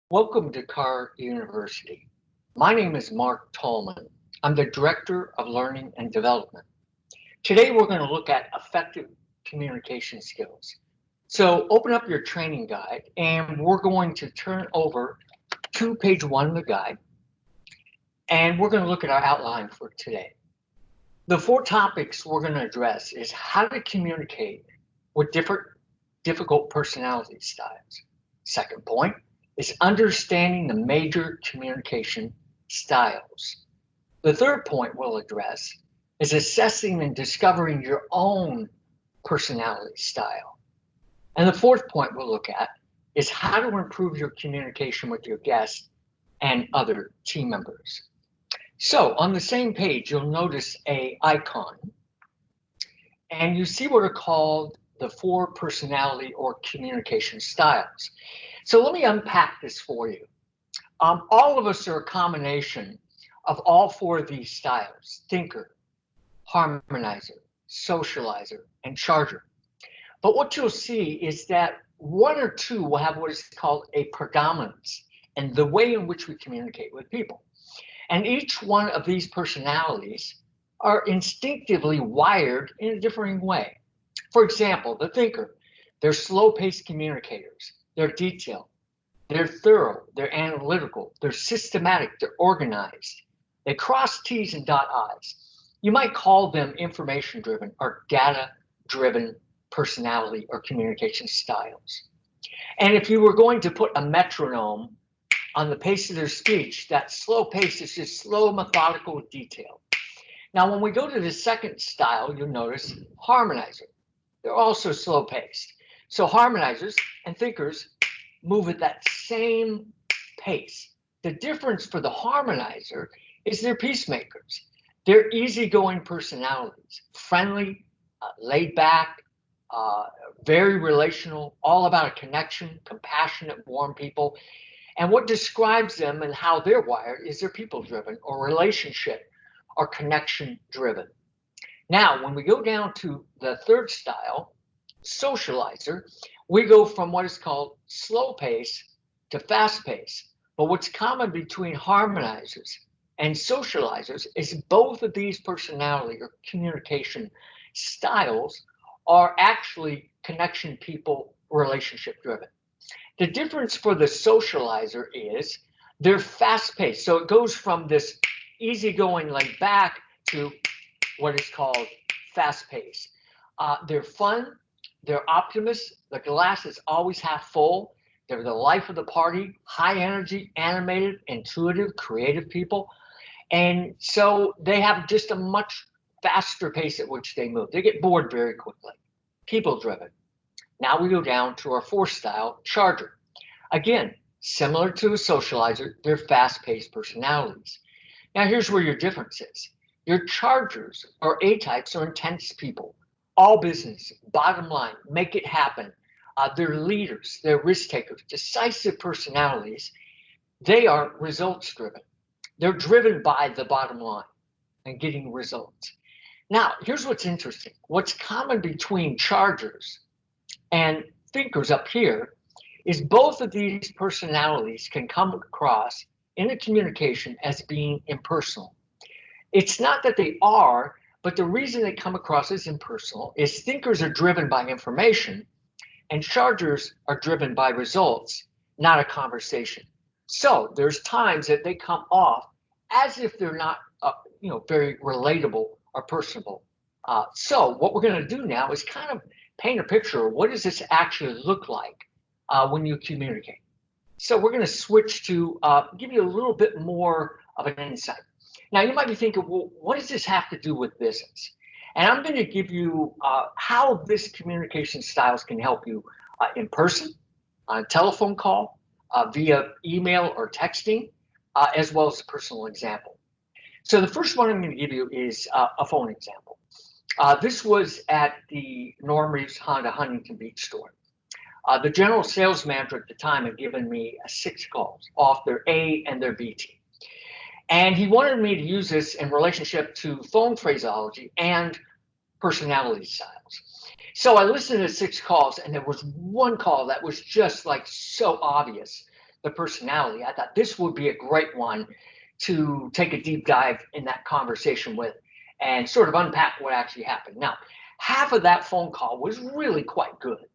Welcome to Carr University. My name is Mark Tallman. I'm the Director of Learning and Development. Today we're going to look at effective communication skills. So open up your training guide and we're going to turn over to page one of the guide and we're going to look at our outline for today. The four topics we're going to address is how to communicate with different difficult personality styles. Second point is understanding the major communication styles. The third point we'll address is assessing and discovering your own personality style. And the fourth point we'll look at is how to improve your communication with your guests and other team members. So on the same page, you'll notice a icon and you see what are called the four personality or communication styles. So let me unpack this for you. All of us are a combination of all four of these styles: thinker, harmonizer, socializer, and charger. But what you'll see is that one or two will have what is called a predominance in the way in which we communicate with people. And each one of these personalities are instinctively wired in a differing way. For example, the thinker, they're slow-paced communicators, they're detailed, they're thorough, they're analytical, they're systematic, they're organized, they cross T's and dot I's. You might call them information-driven or data-driven personality or communication styles. And if you were going to put a metronome on the pace of their speech, that slow pace is just slow, methodical, detailed. Now, when we go to the second style, you'll notice harmonizer. They're also slow paced. So harmonizers and thinkers move at that same pace. The difference for the harmonizer is they're peacemakers. They're easygoing personalities, friendly, laid back, very relational, all about a connection, compassionate, warm people. And what describes them and how they're wired is they're people driven or relationship or connection driven. Now, when we go down to the third style, socializer, we go from what is called slow pace to fast pace. But what's common between harmonizers and socializers is both of these personality or communication styles are actually connection people relationship driven. The difference for the socializer is they're fast paced. So it goes from this easygoing, laid back to what is called fast paced. They're fun, they're optimists, the glass is always half full, they're the life of the party, high energy, animated, intuitive, creative people. And so they have just a much faster pace at which they move. They get bored very quickly, people driven. Now we go down to our fourth style, charger. Again, similar to a socializer, they're fast-paced personalities. Now here's where your difference is. Your chargers or A-types are intense people, all business, bottom line, make it happen. They're leaders, they're risk takers, decisive personalities. They are results driven. They're driven by the bottom line and getting results. Now, here's what's interesting. What's common between chargers and thinkers up here is both of these personalities can come across in a communication as being impersonal. It's not that they are, but the reason they come across as impersonal is thinkers are driven by information and chargers are driven by results, not a conversation. So there's times that they come off as if they're not, very relatable or personable. So what we're going to do now is kind of paint a picture of what does this actually look like when you communicate. So we're going to switch to give you a little bit more of an insight. Now you might be thinking, well, what does this have to do with business? And I'm going to give you how this communication styles can help you in person, on a telephone call, via email or texting, as well as a personal example. So the first one I'm going to give you is a phone example. This was at the Norm Reeves Honda Huntington Beach store. The general sales manager at the time had given me 6 calls off their A and their B team. And he wanted me to use this in relationship to phone phraseology and personality styles. So I listened to 6 calls, and there was one call that was just like so obvious. the personality, I thought this would be a great one to take a deep dive in that conversation with and sort of unpack what actually happened. Now, half of that phone call was really quite good,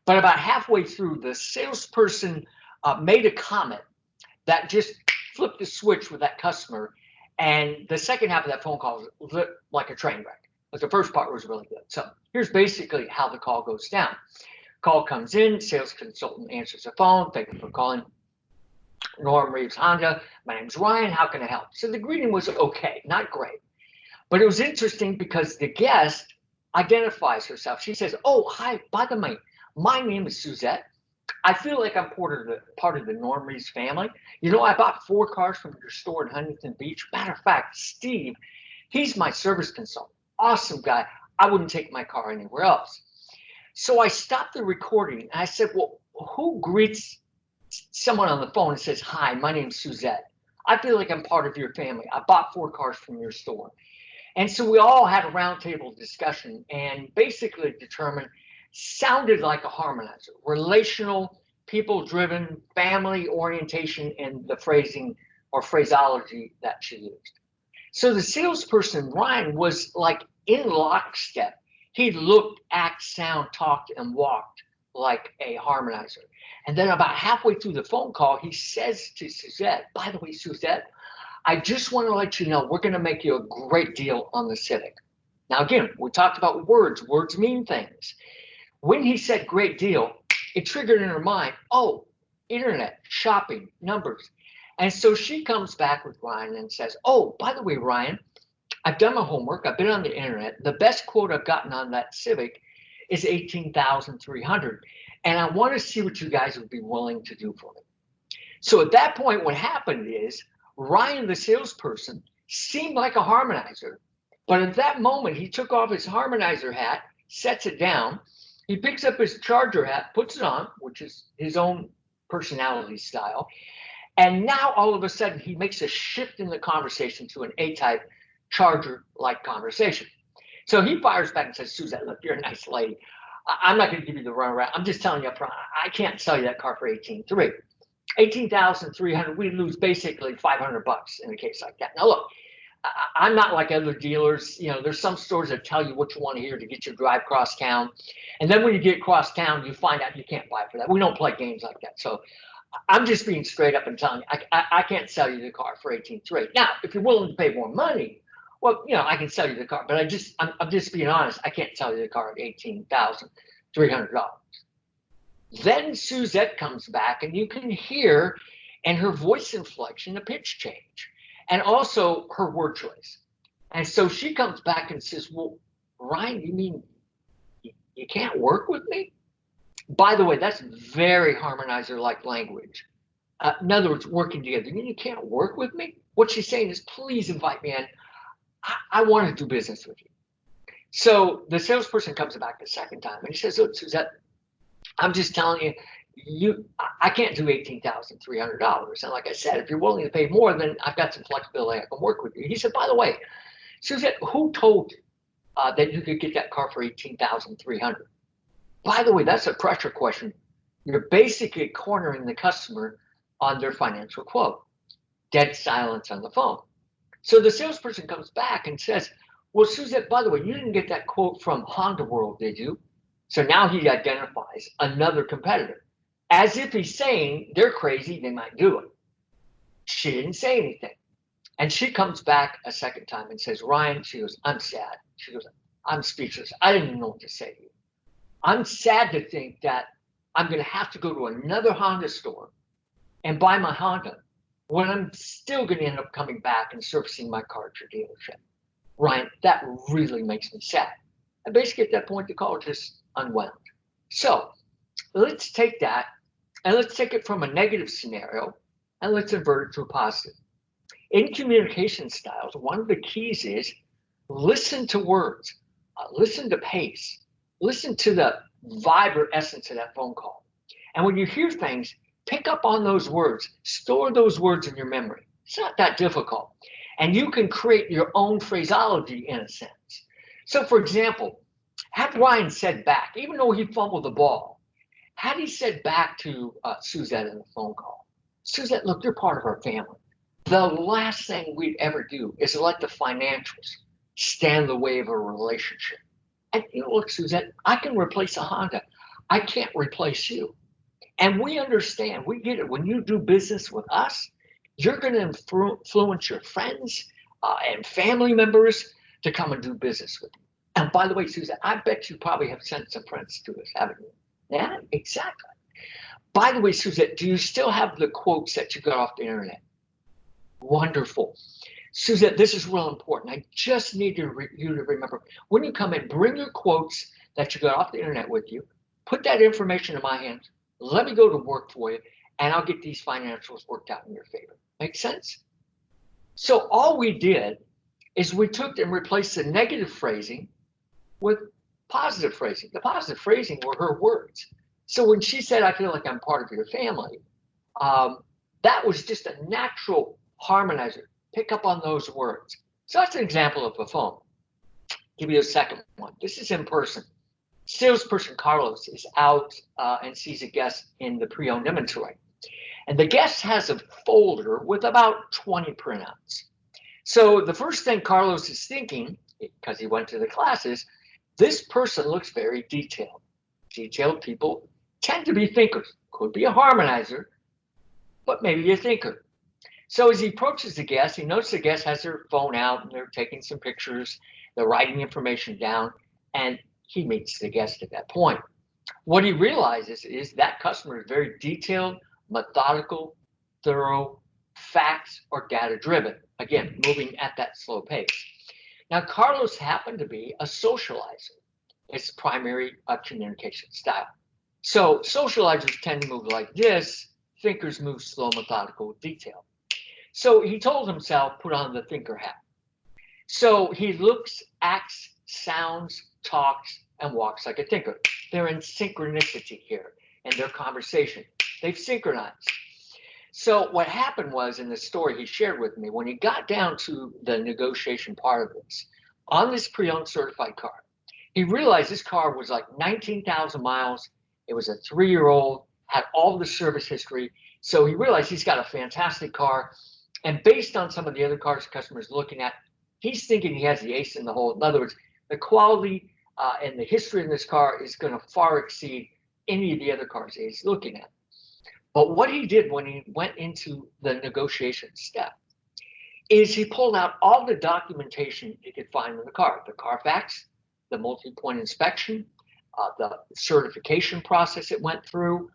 but about halfway through, the salesperson made a comment that just flipped the switch with that customer. And the second half of that phone call was lit like a train wreck. But the first part was really good. So here's basically how the call goes down. Call comes in, sales consultant answers the phone. Thank you for calling Norm Reeves Honda. My name's Ryan. How can I help? So the greeting was okay, not great. But it was interesting because the guest identifies herself. She says, oh, hi, by the way, my name is Suzette. I feel like I'm part of the Norm Reeves family. You know, I bought 4 cars from your store in Huntington Beach. Matter of fact, Steve, he's my service consultant. Awesome guy. I wouldn't take my car anywhere else. So I stopped the recording and I said, well, who greets someone on the phone and says, hi, my name's Suzette. I feel like I'm part of your family. I bought 4 cars from your store. And so we all had a roundtable discussion and basically determined sounded like a harmonizer, relational, people-driven, family orientation in the phrasing or phraseology that she used. So the salesperson, Ryan, was like in lockstep. He looked, acted, sound, talked, and walked like a harmonizer. And then about halfway through the phone call, he says to Suzette, by the way, Suzette, I just want to let you know we're going to make you a great deal on the Civic. Now, again, we talked about words. Words mean things. When he said great deal, it triggered in her mind, oh, internet, shopping, numbers. And so she comes back with Ryan and says, oh, by the way, Ryan, I've done my homework. I've been on the internet. The best quote I've gotten on that Civic is $18,300. And I want to see what you guys would be willing to do for me. So at that point, what happened is Ryan, the salesperson, seemed like a harmonizer. But at that moment, he took off his harmonizer hat, sets it down. He picks up his Charger hat, puts it on, which is his own personality style. And now all of a sudden, he makes a shift in the conversation to an A-type Charger-like conversation. So he fires back and says, Suzette, look, you're a nice lady. I'm not going to give you the runaround. I'm just telling you up front, I can't sell you that car for $18,300. $18,300, we lose basically $500 in a case like that. Now, look, I'm not like other dealers. You know, there's some stores that tell you what you want to hear to get your drive cross town. And then when you get across town, you find out you can't buy for that. We don't play games like that. So I'm just being straight up and telling you, I can't sell you the car for $18,300. Now, if you're willing to pay more money, well, you know, I can sell you the car. But I'm just being honest. I can't sell you the car at $18,300. Then Suzette comes back, and you can hear in her voice inflection a pitch change, and also her word choice. And so she comes back and says, well, Ryan, you mean you can't work with me? By the way, that's very harmonizer-like language. In other words, working together. You mean you can't work with me? What she's saying is, please invite me in. I want to do business with you. So the salesperson comes back the second time, and he says, look, Suzette, I'm just telling you, I can't do $18,300. And like I said, if you're willing to pay more, then I've got some flexibility. I can work with you. He said, by the way, Suzette, who told you that you could get that car for $18,300? By the way, that's a pressure question. You're basically cornering the customer on their financial quote. Dead silence on the phone. So the salesperson comes back and says, well, Suzette, by the way, you didn't get that quote from Honda World, did you? So now he identifies another competitor, as if he's saying they're crazy, they might do it. She didn't say anything. And she comes back a second time and says, Ryan, she goes, I'm sad. She goes, I'm speechless. I didn't even know what to say to you. I'm sad to think that I'm going to have to go to another Honda store and buy my Honda when I'm still going to end up coming back and servicing my car at your dealership. Ryan, that really makes me sad. And basically at that point, the call just unwound. So let's take that and let's take it from a negative scenario and let's invert it to a positive. In communication styles, one of the keys is listen to words, listen to pace, listen to the vibe or essence of that phone call. And when you hear things, pick up on those words, store those words in your memory. It's not that difficult. And you can create your own phraseology in a sense. So for example, had Ryan said back, even though he fumbled the ball, had he said back to Suzette in the phone call, Suzette, look, you're part of our family. The last thing we'd ever do is let the financials stand in the way of a relationship. And you know, look, Suzette, I can replace a Honda. I can't replace you. And we understand, we get it. When you do business with us, you're going to influence your friends and family members to come and do business with you. And by the way, Susan, I bet you probably have sent some friends to us, haven't you? Yeah, exactly. By the way, Suzette, do you still have the quotes that you got off the internet? Wonderful. Suzette, this is real important. I just need you to remember, when you come in, bring your quotes that you got off the internet with you, put that information in my hands, let me go to work for you, and I'll get these financials worked out in your favor. Make sense? So all we did is we took and replaced the negative phrasing with positive phrasing. The positive phrasing were her words. So when she said, I feel like I'm part of your family, that was just a natural harmonizer. Pick up on those words. So that's an example of a phone. Give you a second one. This is in person. Salesperson Carlos is out and sees a guest in the pre-owned inventory. And the guest has a folder with about 20 printouts. So the first thing Carlos is thinking, because he went to the classes, this person looks very detailed. Detailed people tend to be thinkers. Could be a harmonizer, but maybe a thinker. So as he approaches the guest, he notices the guest has their phone out and they're taking some pictures, they're writing information down, and he meets the guest at that point. What he realizes is that customer is very detailed, methodical, thorough, facts or data driven. Again, moving at that slow pace. Now, Carlos happened to be a socializer. It's primary communication style. So socializers tend to move like this. Thinkers move slow, methodical, detail. So he told himself, put on the thinker hat. So he looks, acts, sounds, talks, and walks like a thinker. They're in synchronicity here in their conversation. They've synchronized. So what happened was, in the story he shared with me, when he got down to the negotiation part of this, on this pre-owned certified car, he realized this car was like 19,000 miles. It was a 3-year-old, had all the service history. So he realized he's got a fantastic car. And based on some of the other cars the customer's looking at, he's thinking he has the ace in the hole. In other words, the quality and the history in this car is going to far exceed any of the other cars he's looking at. But what he did when he went into the negotiation step is he pulled out all the documentation he could find in the car, the Carfax, the multi-point inspection, the certification process it went through,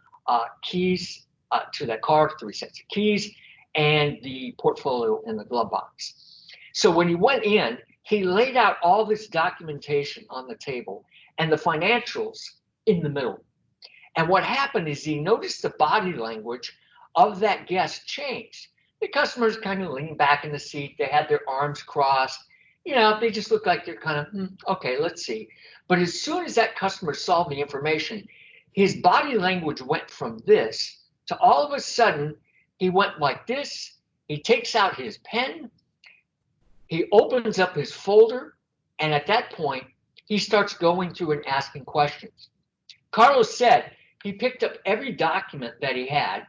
keys to that car, 3 sets of keys, and the portfolio in the glove box. So when he went in, he laid out all this documentation on the table and the financials in the middle. And what happened is he noticed the body language of that guest changed. The customers kind of leaned back in the seat. They had their arms crossed. You know, they just look like they're kind of, okay, let's see. But as soon as that customer saw the information, his body language went from this to all of a sudden, he went like this. He takes out his pen. He opens up his folder. And at that point, he starts going through and asking questions. Carlos said he picked up every document that he had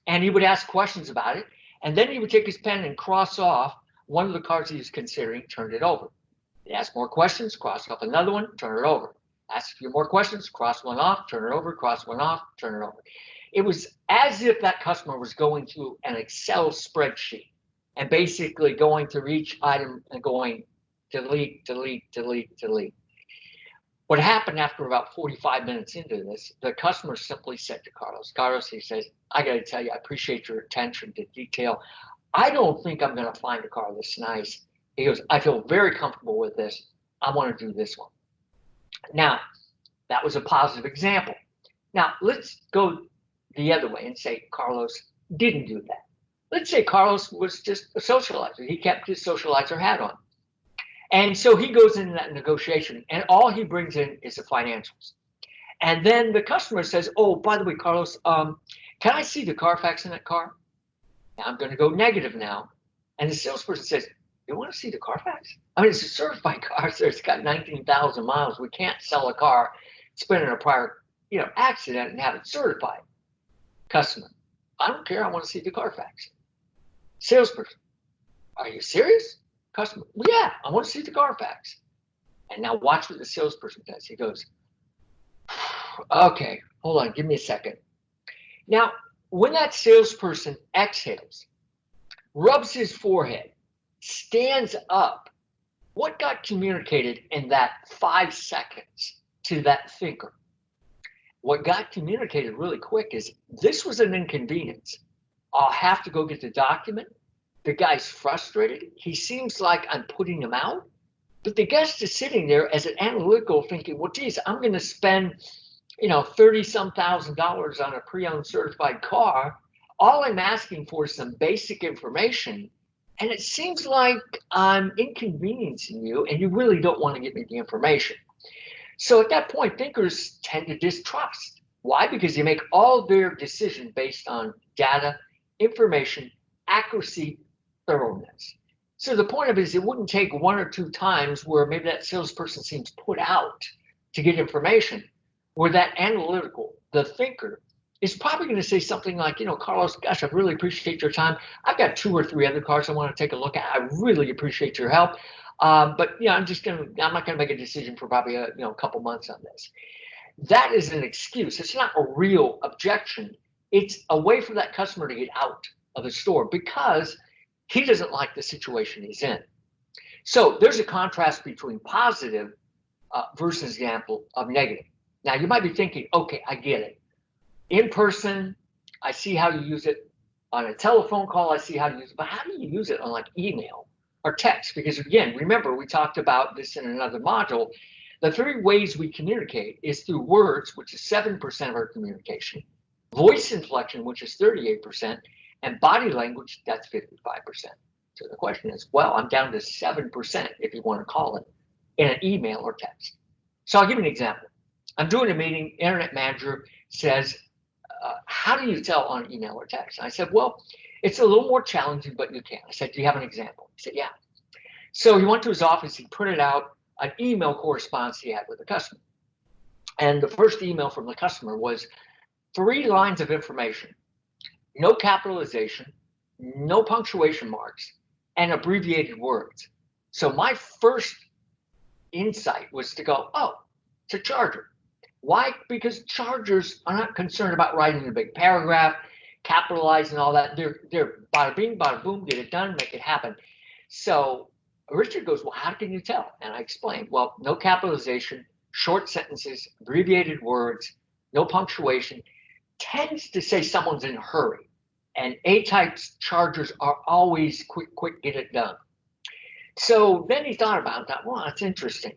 and he would ask questions about it. And then he would take his pen and cross off one of the cars he was considering, turned it over. He'd ask more questions, cross off another one, turn it over. Ask a few more questions, cross one off, turn it over, cross one off, turn it over. It was as if that customer was going through an Excel spreadsheet and basically going through each item and going delete, delete, delete, delete. What happened after about 45 minutes into this, the customer simply said to Carlos, he says, I got to tell you, I appreciate your attention to detail. I don't think I'm going to find a car this nice. He goes, I feel very comfortable with this. I want to do this one. Now, that was a positive example. Now, let's go the other way and say Carlos didn't do that. Let's say Carlos was just a socializer. He kept his socializer hat on. And so he goes into that negotiation and all he brings in is the financials. And then the customer says, oh, by the way, Carlos, can I see the Carfax in that car? Now I'm going to go negative now. And the salesperson says, you want to see the Carfax? I mean, it's a certified car, so it's got 19,000 miles. We can't sell a car, it's been in a prior, accident and have it certified. Customer, I don't care. I want to see the Carfax. Salesperson, are you serious? Customer, well, yeah, I want to see the Carfax. And now watch what the salesperson does. He goes, okay, hold on, give me a second. Now, when that salesperson exhales, rubs his forehead, stands up, what got communicated in that 5 seconds to that thinker? What got communicated really quick is this was an inconvenience. I'll have to go get the document. The guy's frustrated. He seems like I'm putting him out. But the guest is sitting there as an analytical thinking, well, geez, I'm going to spend, 30-some thousand dollars on a pre-owned certified car. All I'm asking for is some basic information. And it seems like I'm inconveniencing you and you really don't want to give me the information. So at that point, thinkers tend to distrust. Why? Because they make all their decisions based on data, information, accuracy, thoroughness. So the point of it is it wouldn't take 1 or 2 times where maybe that salesperson seems put out to get information, where that analytical, the thinker, is probably going to say something like, Carlos, gosh, I really appreciate your time. I've got 2 or 3 other cars I want to take a look at. I really appreciate your help. But I'm not going to make a decision for probably a couple months on this. That is an excuse. It's not a real objection. It's a way for that customer to get out of the store because he doesn't like the situation he's in. So there's a contrast between positive versus example of negative. Now you might be thinking, okay, I get it. In person, I see how you use it. On a telephone call, I see how to use it. But how do you use it on like email or text? Because again, remember, we talked about this in another module. The 3 ways we communicate is through words, which is 7% of our communication, voice inflection, which is 38%, and body language, that's 55%. So the question is, well, I'm down to 7%, if you want to call it, in an email or text. So I'll give you an example. I'm doing a meeting, internet manager says, how do you tell on email or text? And I said, well, it's a little more challenging, but you can. I said, do you have an example? He said, yeah. So he went to his office, he printed out an email correspondence he had with a customer. And the first email from the customer was 3 lines of information, no capitalization, no punctuation marks, and abbreviated words. So my first insight was to go, oh, it's a charger. Why? Because chargers are not concerned about writing a big paragraph, capitalizing all that. They're bada bing, bada boom, get it done, make it happen. So Richard goes, well, how can you tell? And I explained, well, no capitalization, short sentences, abbreviated words, no punctuation, tends to say someone's in a hurry. And A-type chargers are always quick, get it done. So then he thought about that. Well, that's interesting.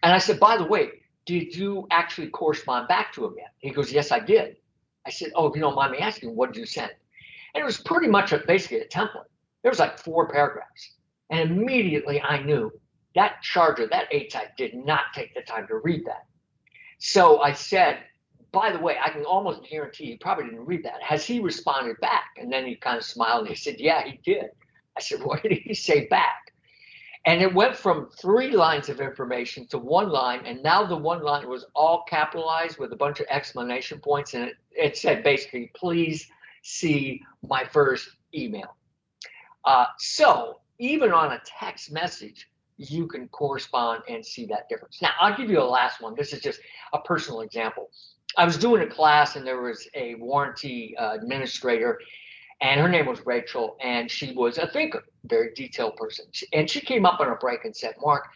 And I said, by the way, did you actually correspond back to him yet? He goes, yes, I did. I said, oh, if you don't mind me asking, what did you send? And it was pretty much basically a template. There was like 4 paragraphs. And immediately I knew that charger, that A-type, did not take the time to read that. So I said, by the way, I can almost guarantee he probably didn't read that. Has he responded back? And then he kind of smiled and he said, yeah, he did. I said, what did he say back? And it went from 3 lines of information to 1 line. And now the 1 line was all capitalized with a bunch of exclamation points. And it said basically, please see my first email. So even on a text message, you can correspond and see that difference. Now, I'll give you a last one. This is just a personal example. I was doing a class and there was a warranty administrator, and her name was Rachel, and she was a thinker, very detailed person. And she came up on a break and said, Mark,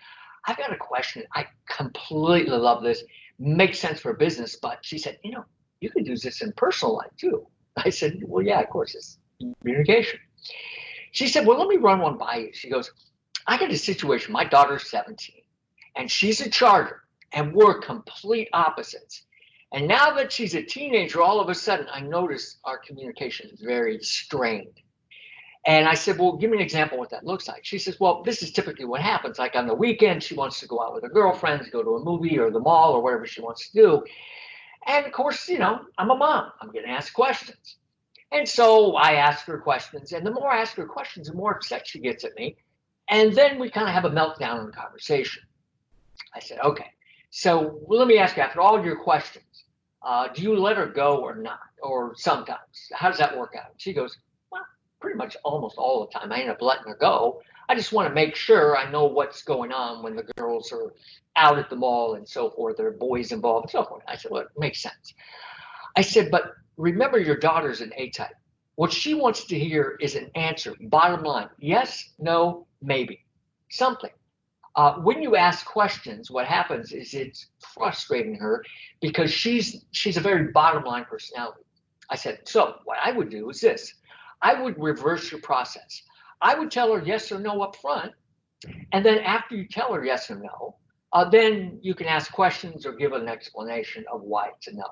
I've got a question. I completely love this. Makes sense for business, but she said, you could use this in personal life too. I said, well, yeah, of course, it's communication. She said, well, let me run one by you. She goes, I got a situation. My daughter's 17 and she's a charger and we're complete opposites. And now that she's a teenager, all of a sudden I noticed our communication is very strained. And I said, well, give me an example of what that looks like. She says, well, this is typically what happens. Like on the weekend, she wants to go out with her girlfriends, go to a movie or the mall or whatever she wants to do. And of course, I'm a mom. I'm getting asked questions. And so I ask her questions. And the more I ask her questions, the more upset she gets at me. And then we kind of have a meltdown in the conversation. I said, okay, so let me ask you, after all your questions, do you let her go or not? or sometimes. How does that work out? She goes, well, pretty much almost all the time. I end up letting her go. I just want to make sure I know what's going on when the girls are out at the mall and so forth. There are boys involved and so forth. I said, well, it makes sense. I said, but remember your daughter's an A-type. What she wants to hear is an answer, bottom line, yes, no, maybe, something. When you ask questions, what happens is it's frustrating her because she's a very bottom line personality. I said, so what I would do is this. I would reverse your process. I would tell her yes or no up front, and then after you tell her yes or no, then you can ask questions or give an explanation of why it's a no,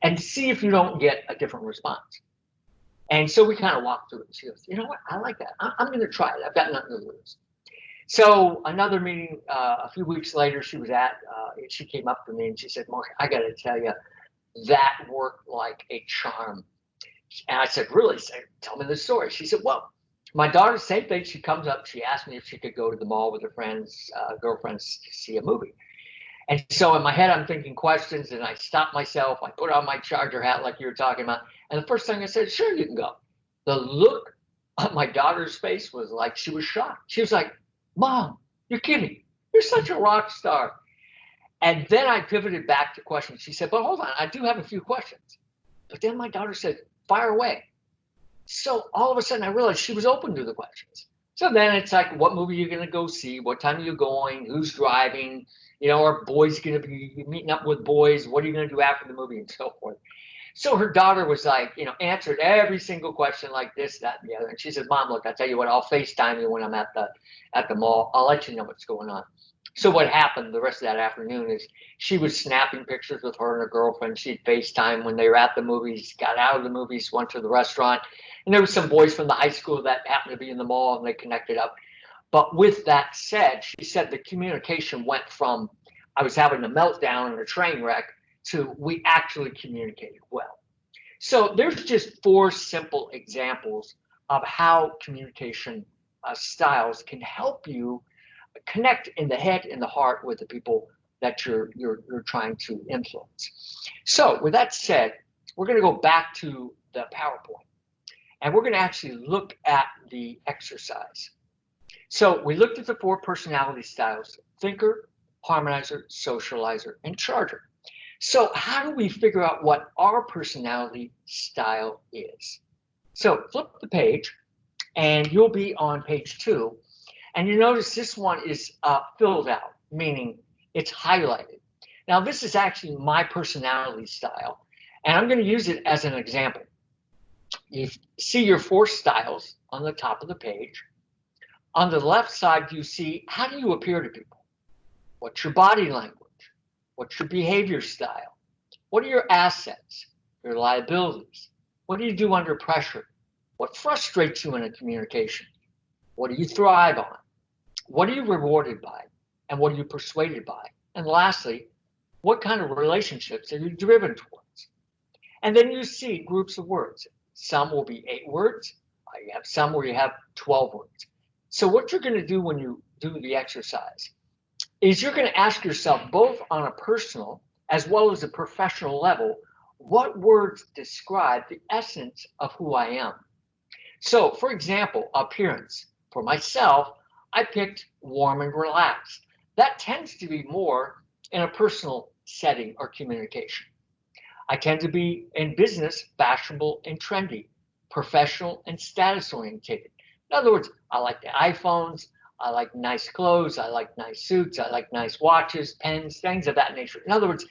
and see if you don't get a different response. And so we kind of walked through it. She goes, you know what? I like that. I'm going to try it. I've got nothing to lose. So another meeting a few weeks later, she came up to me and she said, Mark, I got to tell you, that worked like a charm. And I said, really? Tell me the story. She said, well, my daughter, same thing. She comes up, she asked me if she could go to the mall with her friends, girlfriends to see a movie. And so in my head, I'm thinking questions, and I stop myself. I put on my Charger hat like you were talking about. And the first thing I said, sure, you can go. The look on my daughter's face was like she was shocked. She was like, Mom, you're kidding. You're such a rock star. And then I pivoted back to questions. She said, but hold on, I do have a few questions. But then my daughter said, fire away. So all of a sudden I realized she was open to the questions. So then it's like, what movie are you going to go see? What time are you going? Who's driving? You know, are boys going to be meeting up with boys? What are you going to do after the movie and so forth? So her daughter was like, you know, answered every single question like this, that, and the other. And she said, Mom, look, I'll tell you what, I'll FaceTime you when I'm at the mall. I'll let you know what's going on. So what happened the rest of that afternoon is she was snapping pictures with her and her girlfriend. She'd FaceTime when they were at the movies, got out of the movies, went to the restaurant. And there were some boys from the high school that happened to be in the mall, and they connected up. But with that said, she said the communication went from I was having a meltdown and a train wreck to we actually communicated well. So there's just 4 simple examples of how communication styles can help you connect in the head and the heart with the people that you're trying to influence. So with that said, we're going to go back to the PowerPoint, and we're going to actually look at the exercise. So we looked at the 4 personality styles: thinker, harmonizer, socializer, and charger. So how do we figure out what our personality style is? So flip the page, and you'll be on page 2. And you notice this one is filled out, meaning it's highlighted. Now, this is actually my personality style, and I'm going to use it as an example. You see your 4 styles on the top of the page. On the left side, you see how do you appear to people? What's your body language? What's your behavior style? What are your assets, your liabilities? What do you do under pressure? What frustrates you in a communication? What do you thrive on? What are you rewarded by? And what are you persuaded by? And lastly, what kind of relationships are you driven towards? And then you see groups of words. Some will be 8 words. You have some where you have 12 words. So what you're going to do when you do the exercise is you're going to ask yourself, both on a personal as well as a professional level, what words describe the essence of who I am? So, for example, appearance. For myself, I picked warm and relaxed. That tends to be more in a personal setting or communication. I tend to be in business, fashionable and trendy, professional and status oriented. In other words, I like the iPhones, I like nice clothes, I like nice suits, I like nice watches, pens, things of that nature. In other words,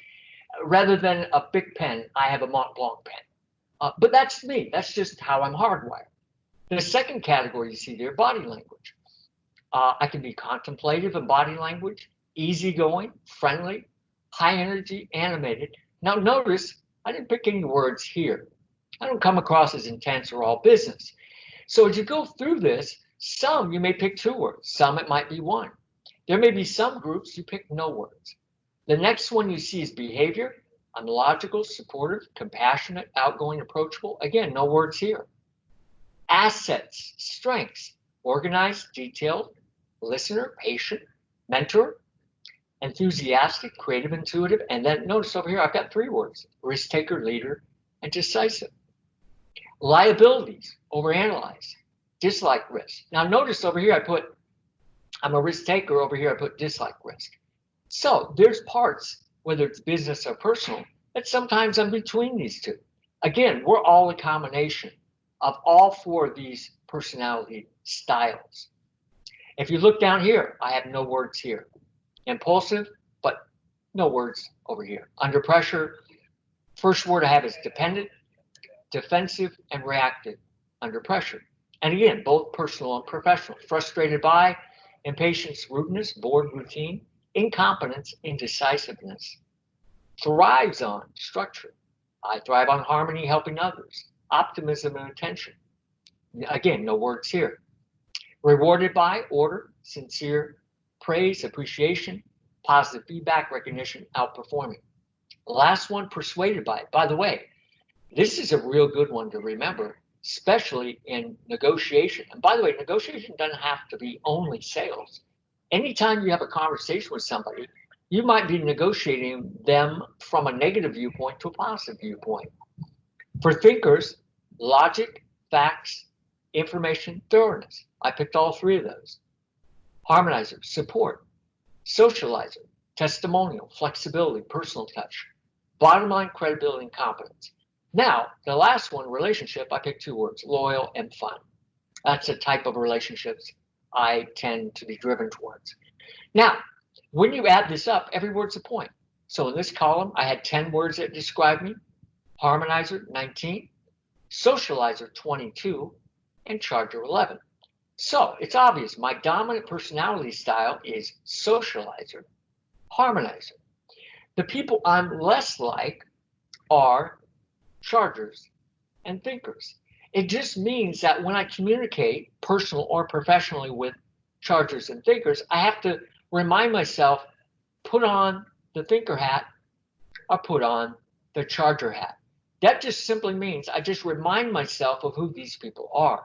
rather than a big pen, I have a Mont Blanc pen. But that's me. That's just how I'm hardwired. The second category you see there, body language. I can be contemplative in body language, easygoing, friendly, high energy, animated. Now notice, I didn't pick any words here. I don't come across as intense or all business. So as you go through this, some you may pick 2 words, some it might be 1. There may be some groups you pick no words. The next one you see is behavior. I'm logical, supportive, compassionate, outgoing, approachable. Again, no words here. Assets, strengths, organized, detailed, listener, patient, mentor, enthusiastic, creative, intuitive. And then notice over here, I've got 3 words: risk taker, leader, and decisive. Liabilities, overanalyze, dislike risk. Now notice over here I'm a risk taker, over here I put dislike risk. So there's parts, whether it's business or personal, that sometimes I'm between these two. Again, we're all a combination of all four of these personality styles. If you look down here, I have no words here. Impulsive, but no words over here. Under pressure, first word I have is dependent, defensive, and reactive under pressure. And again, both personal and professional. Frustrated by, impatience, rudeness, bored, routine, incompetence, indecisiveness. Thrives on structure. I thrive on harmony, helping others. Optimism and attention. Again, no words here. Rewarded by order, sincere praise, appreciation, positive feedback, recognition, outperforming. The last one, persuaded by. By the way, this is a real good one to remember, especially in negotiation. And by the way, negotiation doesn't have to be only sales. Anytime you have a conversation with somebody, you might be negotiating them from a negative viewpoint to a positive viewpoint. For thinkers, logic, facts, information, thoroughness. I picked all three of those. Harmonizer, support. Socializer, testimonial, flexibility, personal touch. Bottom line, credibility and competence. Now, the last one, relationship, I picked two words, loyal and fun. That's a type of relationships I tend to be driven towards. Now, when you add this up, every word's a point. So in this column, I had 10 words that describe me. Harmonizer, 19. Socializer, 22. And charger, 11. So it's obvious my dominant personality style is socializer, harmonizer. The people I'm less like are chargers and thinkers. It just means that when I communicate personal or professionally with chargers and thinkers, I have to remind myself, put on the thinker hat or put on the charger hat. That just simply means I just remind myself of who these people are.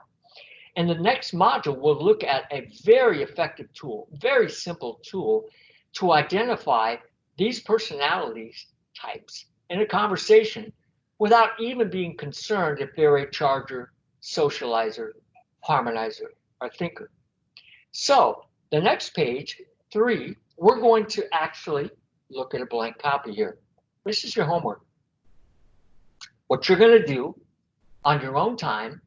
And the next module will look at a very effective tool, very simple tool to identify these personalities types in a conversation without even being concerned if they're a charger, socializer, harmonizer, or thinker. So the next page, 3, we're going to actually look at a blank copy here. This is your homework. What you're going to do on your own time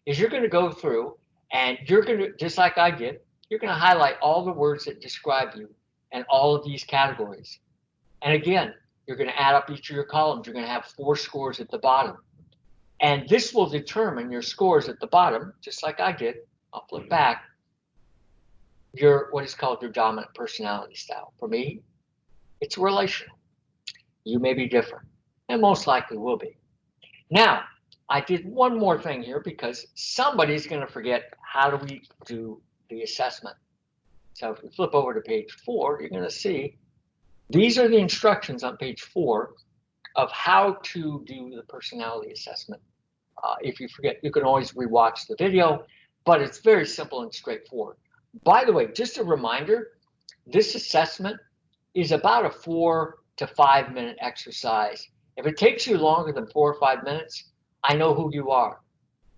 is you're going to go through and you're going to, just like I did, you're going to highlight all the words that describe you and all of these categories. And again, you're going to add up each of your columns. You're going to have 4 scores at the bottom. And this will determine your scores at the bottom, just like I did. I'll flip back. Your what is called your dominant personality style. For me, it's relational. You may be different, and most likely will be. Now, I did one more thing here because somebody's going to forget how do we do the assessment. So if we flip over to page 4, you're going to see these are the instructions on page 4 of how to do the personality assessment. If you forget, you can always rewatch the video, but it's very simple and straightforward. By the way, just a reminder, this assessment is about a 4 to 5 minute exercise. If it takes you longer than 4 or 5 minutes, I know who you are.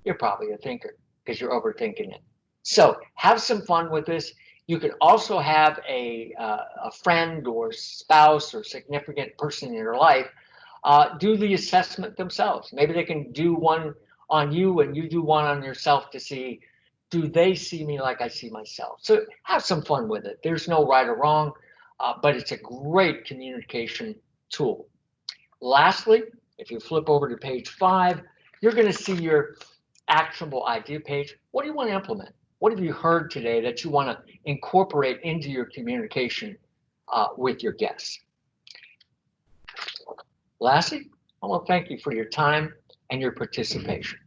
You're probably a thinker because you're overthinking it. So have some fun with this. You can also have a friend or spouse or significant person in your life do the assessment themselves. Maybe they can do one on you and you do one on yourself to see, do they see me like I see myself? So have some fun with it. There's no right or wrong, but it's a great communication tool. Lastly, if you flip over to page 5, you're going to see your actionable idea page. What do you want to implement? What have you heard today that you want to incorporate into your communication with your guests? Lastly, I want to thank you for your time and your participation.